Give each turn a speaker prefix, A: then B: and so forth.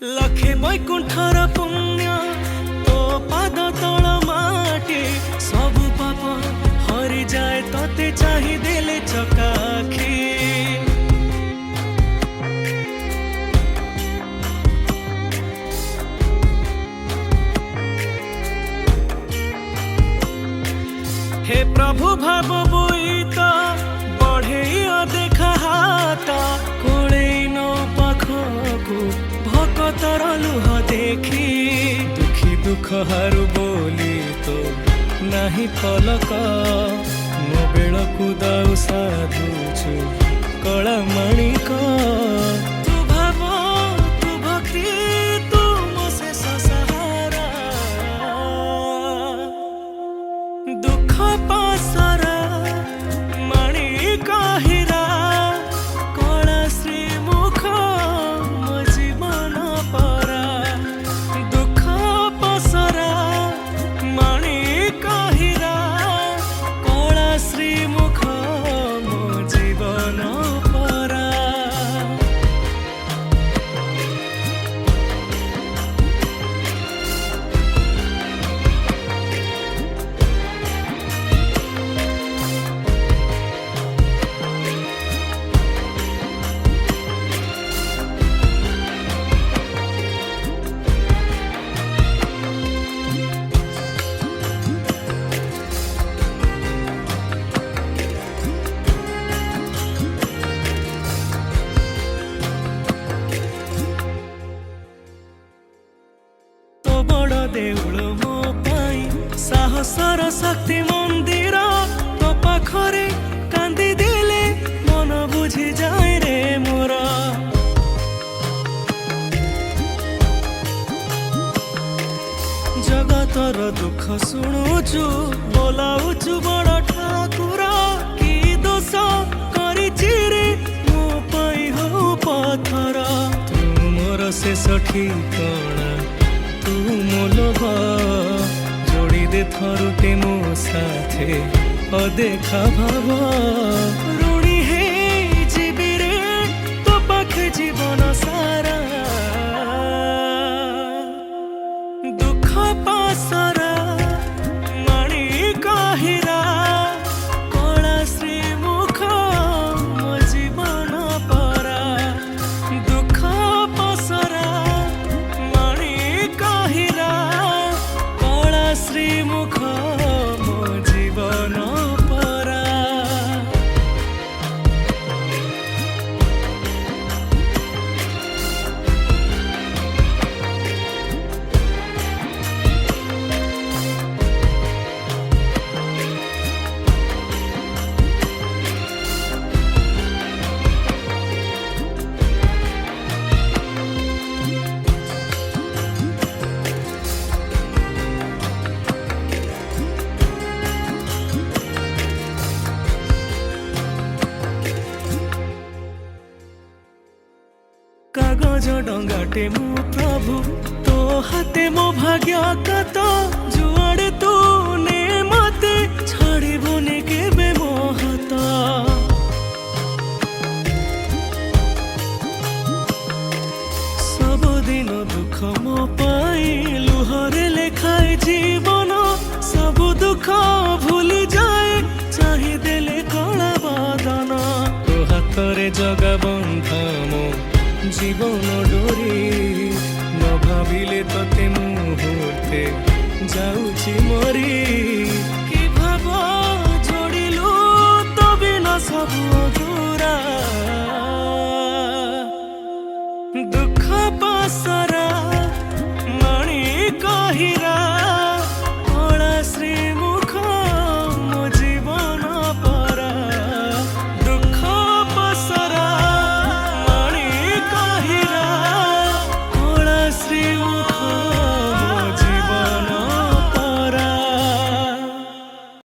A: लखे बैकुंठर पुण्य तो पाद तल माटी सबु पाप हरि जाए तते चाहि देले चकाखी। हे प्रभु भाव बुईता बढ़े देखा हाता कोले नो पाखकु भकतर लुह देखी दुखी दुख हारु बोली तो नाही पलक मो बेलकु दाउ साधुछु कला मणिक। तू भाव तू भक्ति तू मो शेष सहारा दुख पासरा मणिक हीरा कला श्री मुख मो जीवन परा दुख पासरा मणिक हीरा कला श्री मुख मो जीवन परा। तो बड़ देउल मो पाई साहसर शक्ति मंदिर तो पाखरे कांदी देले मन बुझी जाए रे मोर। जगतर दुख शुणुचु बोलाउचु बड़ ठाकुर की दोष करिछि रे मो पाई हो पथर। तू मोर शेष ठिकणा तू मो लोभ जोड़ी दे थरुटे मो साथे अदेखा भाव ऋणी हे जीवी रे तो पाखे जीवन सारा दुख पासरा मणिक हीरा कला श्री मुख मो जीवन परा दुख पासरा मणिक हीरा कला श्री मुख मो जीवन परा। कागज डंगाटे मो प्रभु तो हाथे मो भाग्य कत जुआड़े तू ने मते छाड़बुनि केबे मो हाथ। सबुदिन दुख मो पाई लुहरे लेखाए जीवन सबु दुख भूली जाए चाहि देले कला बदन। तो हाथरे जगा बंधा मो जीवन डोरी न भाविले तते मुहूर्ते जाउछि मरी।